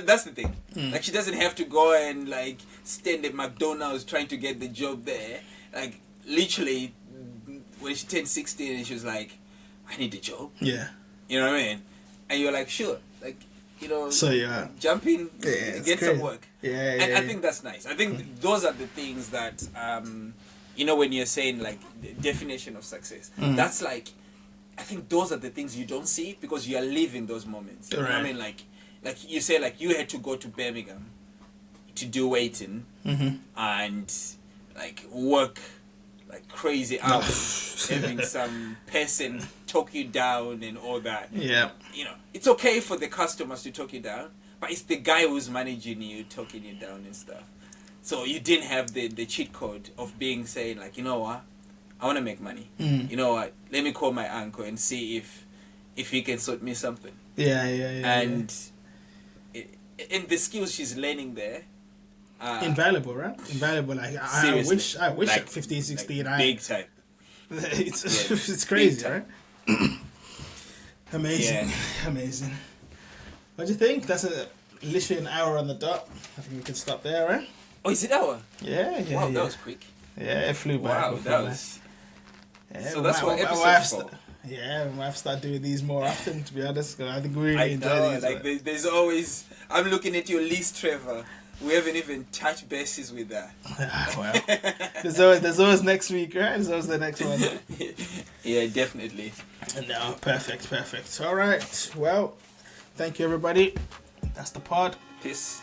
That's the thing. Like she doesn't have to go and like stand at McDonald's trying to get the job there. Like literally, when she turned 16, and she was like, "I need a job."
Yeah.
You know what I mean? And you're like, "Sure." Like,
So yeah.
Jump in, get some work.
Yeah.
And I think that's nice. I think those are the things that when you're saying like the definition of success, that's like, I think those are the things you don't see because you are living those moments. You know what I mean? Like you say, like you had to go to Birmingham to do waiting and like work like crazy hours, having some person talk you down and all that.
Yeah.
It's okay for the customers to talk you down, but it's the guy who's managing you, talking you down and stuff. So you didn't have the cheat code of being saying like, you know what, I want to make money.
Mm.
You know what, let me call my uncle and see if he can sort me something.
Yeah.
And in the skills she's learning there,
invaluable, right? Invaluable. Like I wish like, at 15, 16,
like big time.
It's crazy, right? Amazing,
Yeah.
amazing. What do you think? That's literally an hour on the dot. I think we can stop there, right?
Oh, is it hour?
Yeah.
Wow, that was quick.
Yeah, it flew by.
Wow, that was.
Yeah,
So that's what episode's for.
Yeah, we might have to start doing these more often, to be honest. Cause I think we really enjoy
know,
these.
like there's always. I'm looking at your list, Trevor. We haven't even touched bases with that.
Well, there's always next week, right? There's always the next one.
Yeah, definitely.
No, perfect. All right. Well, thank you, everybody. That's the pod.
Peace.